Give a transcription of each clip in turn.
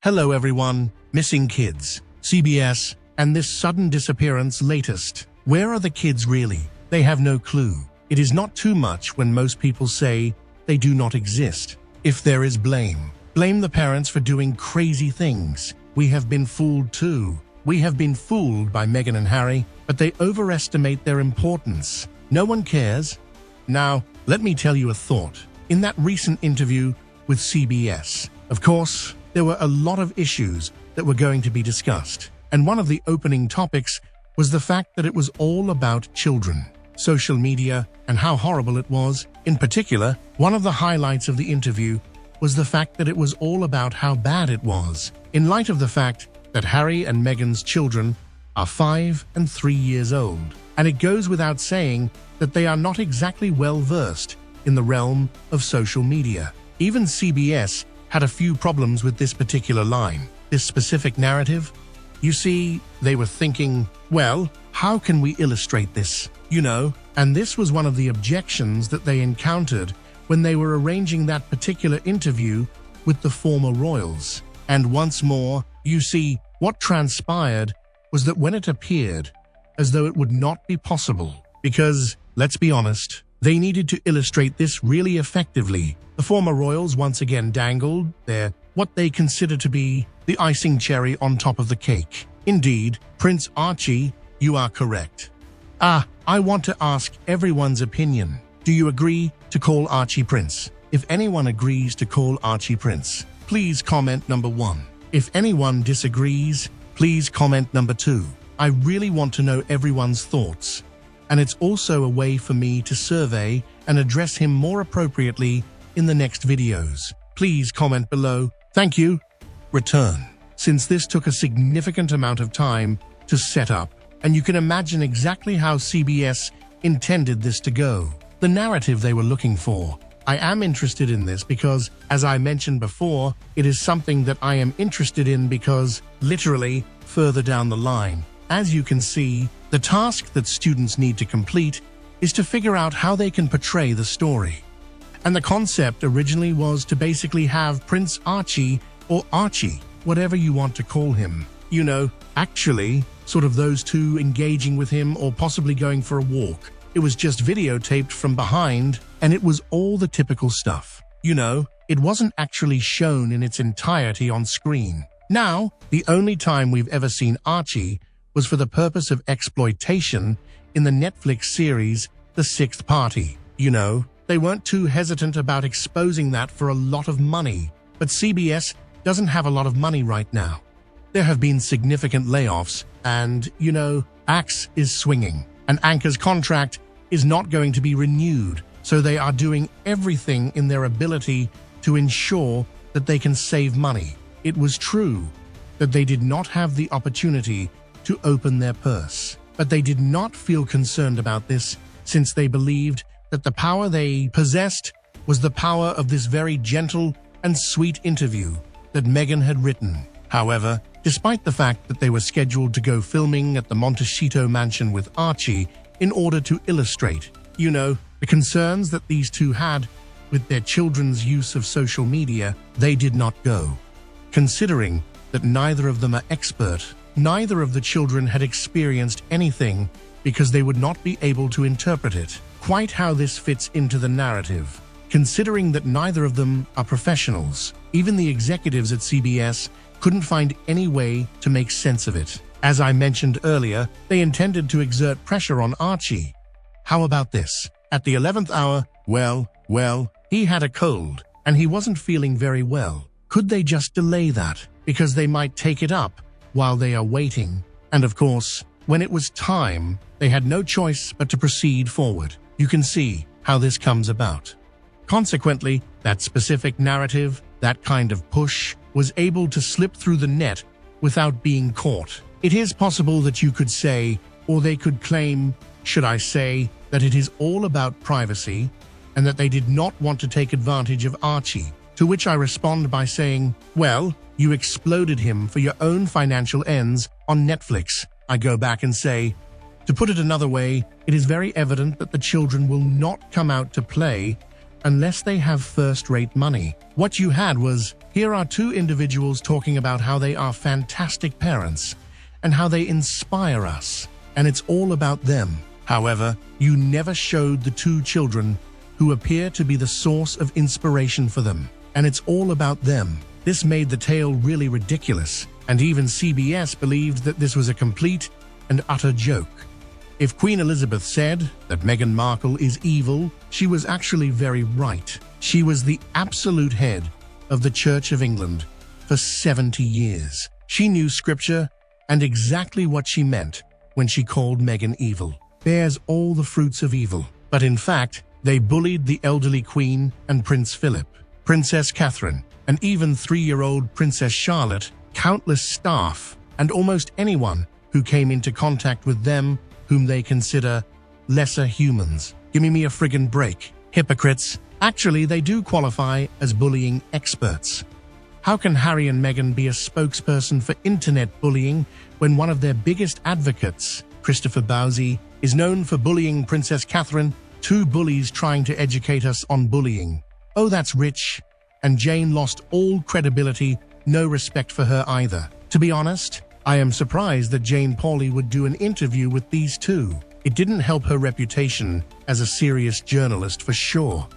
Hello everyone, missing kids, CBS, and this sudden disappearance latest. Where are the kids really? They have no clue. It is not too much when most people say they do not exist. If there is blame the parents for doing crazy things. We have been fooled too. We have been fooled by Meghan and Harry, but they overestimate their importance. No one cares. Now, let me tell you a thought. In that recent interview with CBS, of course, there were a lot of issues that were going to be discussed, and one of the opening topics was the fact that it was all about children, social media, and how horrible it was. In particular, one of the highlights of the interview was the fact that it was all about how bad it was, in light of the fact that Harry and Meghan's children are 5 and 3 years old, and it goes without saying that they are not exactly well-versed in the realm of social media. Even CBS had a few problems with this particular line, this specific narrative. You see, they were thinking, well, how can we illustrate this? And this was one of the objections that they encountered when they were arranging that particular interview with the former royals. And once more, you see, what transpired was that when it appeared as though it would not be possible, because, let's be honest, they needed to illustrate this really effectively. The former royals once again dangled their what they consider to be the icing cherry on top of the cake. Indeed, Prince Archie, you are correct. I want to ask everyone's opinion. Do you agree to call Archie Prince? If anyone agrees to call Archie Prince, please comment number 1. If anyone disagrees, please comment number 2. I really want to know everyone's thoughts. And it's also a way for me to survey and address him more appropriately in the next videos. Please comment below. Thank you. Return. Since this took a significant amount of time to set up, and you can imagine exactly how CBS intended this to go, the narrative they were looking for. I am interested in this because, as I mentioned before, it is something that I am interested in because, literally, further down the line, as you can see, the task that students need to complete is to figure out how they can portray the story. And the concept originally was to basically have Prince Archie, or Archie, whatever you want to call him, actually, sort of those two engaging with him or possibly going for a walk. It was just videotaped from behind, and it was all the typical stuff. It wasn't actually shown in its entirety on screen. Now, the only time we've ever seen Archie was for the purpose of exploitation in the Netflix series The Sixth Party. They weren't too hesitant about exposing that for a lot of money. But CBS doesn't have a lot of money right now. There have been significant layoffs and, axe is swinging. An anchor's contract is not going to be renewed, so they are doing everything in their ability to ensure that they can save money. It was true that they did not have the opportunity to open their purse, but they did not feel concerned about this since they believed that the power they possessed was the power of this very gentle and sweet interview that Meghan had written. However, despite the fact that they were scheduled to go filming at the Montecito mansion with Archie in order to illustrate, the concerns that these two had with their children's use of social media, they did not go. Considering that neither of them are expert, neither of the children had experienced anything because they would not be able to interpret it. Quite how this fits into the narrative. Considering that neither of them are professionals, even the executives at CBS couldn't find any way to make sense of it. As I mentioned earlier, they intended to exert pressure on Archie. How about this? At the 11th hour, well, he had a cold, and he wasn't feeling very well. Could they just delay that? Because they might take it up while they are waiting. And of course, when it was time, they had no choice but to proceed forward. You can see how this comes about. Consequently, that specific narrative, that kind of push, was able to slip through the net without being caught. It is possible that you could say, or they could claim, should I say, that it is all about privacy and that they did not want to take advantage of Archie, to which I respond by saying, well, you exploded him for your own financial ends on Netflix. I go back and say, to put it another way, it is very evident that the children will not come out to play unless they have first-rate money. What you had was Here are two individuals talking about how they are fantastic parents and how they inspire us, and it's all about them. However, you never showed the two children who appear to be the source of inspiration for them, and it's all about them. This made the tale really ridiculous, and even CBS believed that this was a complete and utter joke. If Queen Elizabeth said that Meghan Markle is evil, she was actually very right. She was the absolute head of the Church of England for 70 years. She knew scripture and exactly what she meant when she called Meghan evil. Bears all the fruits of evil. But in fact, they bullied the elderly Queen and Prince Philip, Princess Catherine, and even 3-year-old Princess Charlotte, countless staff, and almost anyone who came into contact with them whom they consider lesser humans. Give me a friggin' break. Hypocrites. Actually, they do qualify as bullying experts. How can Harry and Meghan be a spokesperson for internet bullying when one of their biggest advocates, Christopher Bowsey, is known for bullying Princess Catherine? Two bullies trying to educate us on bullying. Oh, that's rich. And Jane lost all credibility, no respect for her either. To be honest, I am surprised that Jane Pauley would do an interview with these two. It didn't help her reputation as a serious journalist for sure.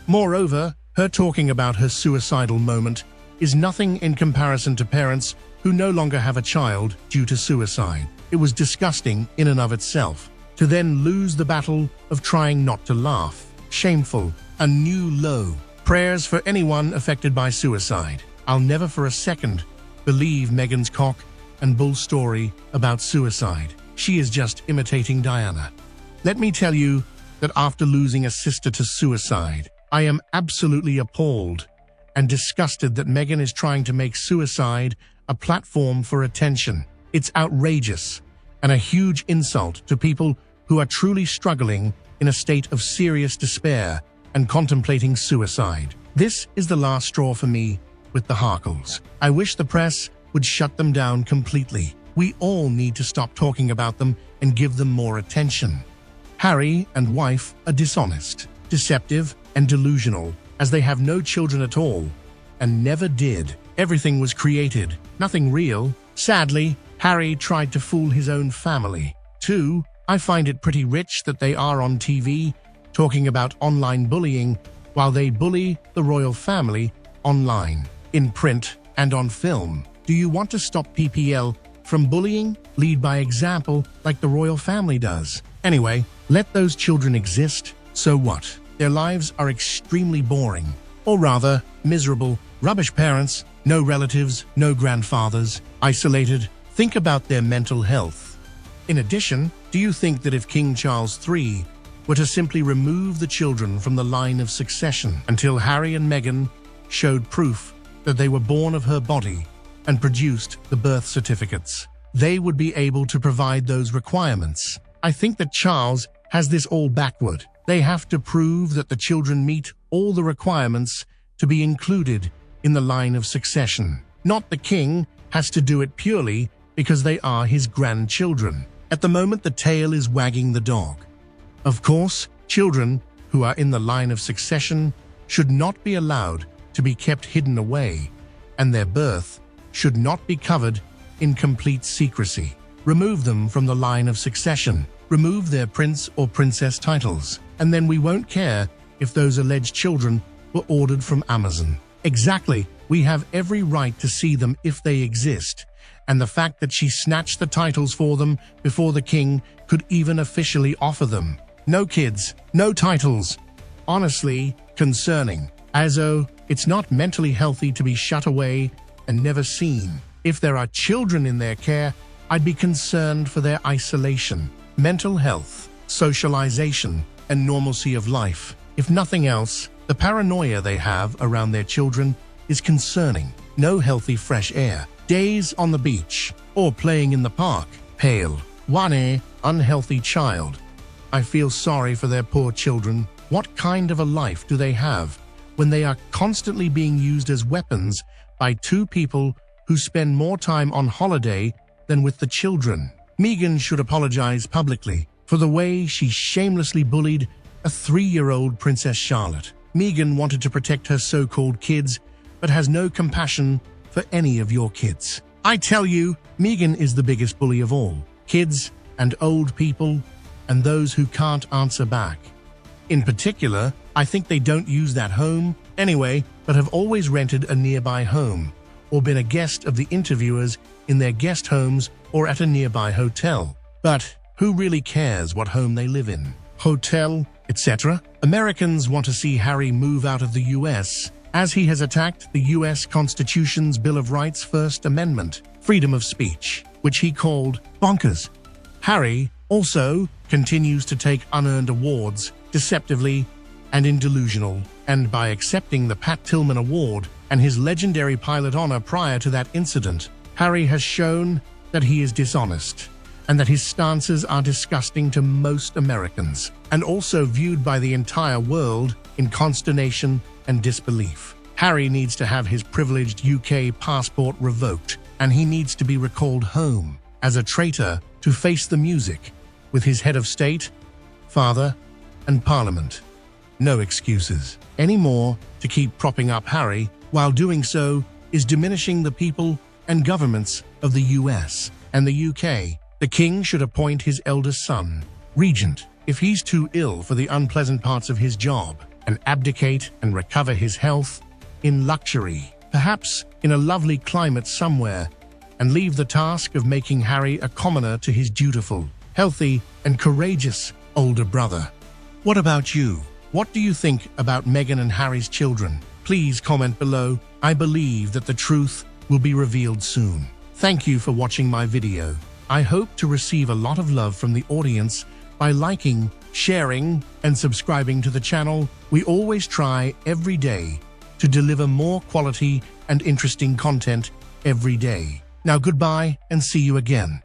Moreover, her talking about her suicidal moment is nothing in comparison to parents who no longer have a child due to suicide. It was disgusting in and of itself. To then lose the battle of trying not to laugh. Shameful. A new low. Prayers for anyone affected by suicide. I'll never for a second believe Meghan's cock and bull story about suicide. She is just imitating Diana. Let me tell you that after losing a sister to suicide, I am absolutely appalled and disgusted that Meghan is trying to make suicide a platform for attention. It's outrageous and a huge insult to people who are truly struggling in a state of serious despair and contemplating suicide. This is the last straw for me with the Harkles. I wish the press would shut them down completely. We all need to stop talking about them and give them more attention. Harry and wife are dishonest, deceptive, and delusional, as they have no children at all, and never did. Everything was created, nothing real. Sadly, Harry tried to fool his own family. 2. I find it pretty rich that they are on TV talking about online bullying while they bully the royal family online, in print, and on film. Do you want to stop PPL from bullying? Lead by example like the royal family does. Anyway, let those children exist. So what? Their lives are extremely boring. Or rather, miserable. Rubbish parents, no relatives, no grandfathers, isolated. Think about their mental health. In addition, do you think that if King Charles III were to simply remove the children from the line of succession until Harry and Meghan showed proof that they were born of her body and produced the birth certificates, they would be able to provide those requirements? I think that Charles has this all backward. They have to prove that the children meet all the requirements to be included in the line of succession. Not the king has to do it purely because they are his grandchildren. At the moment, the tail is wagging the dog. Of course, children who are in the line of succession should not be allowed to be kept hidden away, and their birth should not be covered in complete secrecy. Remove them from the line of succession. Remove their prince or princess titles, and then we won't care if those alleged children were ordered from Amazon. Exactly, we have every right to see them if they exist, and the fact that she snatched the titles for them before the king could even officially offer them. No kids, no titles. Honestly, concerning. As though it's not mentally healthy to be shut away and never seen. If there are children in their care, I'd be concerned for their isolation, mental health, socialization, and normalcy of life. If nothing else, the paranoia they have around their children is concerning. No healthy fresh air, days on the beach, or playing in the park. Pale, wane, unhealthy child. I feel sorry for their poor children. What kind of a life do they have when they are constantly being used as weapons by two people who spend more time on holiday than with the children? Meghan should apologize publicly for the way she shamelessly bullied a 3-year-old Princess Charlotte. Meghan wanted to protect her so-called kids, but has no compassion for any of your kids. I tell you, Meghan is the biggest bully of all. Kids and old people and those who can't answer back. In particular, I think they don't use that home anyway, but have always rented a nearby home or been a guest of the interviewers in their guest homes or at a nearby hotel. But who really cares what home they live in, hotel, etc.? Americans want to see Harry move out of the US, as he has attacked the US Constitution's Bill of Rights First Amendment, freedom of speech, which he called bonkers. Harry also continues to take unearned awards deceptively and in delusional, and by accepting the Pat Tillman Award and his legendary pilot honor prior to that incident, Harry has shown that he is dishonest and that his stances are disgusting to most Americans, and also viewed by the entire world in consternation and disbelief. Harry needs to have his privileged UK passport revoked, and he needs to be recalled home as a traitor to face the music with his head of state, father, and parliament. No excuses anymore to keep propping up Harry. While doing so is diminishing the people and governments of the US and the UK. The king should appoint his eldest son, regent, if he's too ill for the unpleasant parts of his job, and abdicate and recover his health in luxury, perhaps in a lovely climate somewhere, and leave the task of making Harry a commoner to his dutiful, healthy, and courageous older brother. What about you? What do you think about Meghan and Harry's children? Please comment below. I believe that the truth will be revealed soon. Thank you for watching my video. I hope to receive a lot of love from the audience by liking, sharing, and subscribing to the channel. We always try every day to deliver more quality and interesting content every day. Now goodbye and see you again.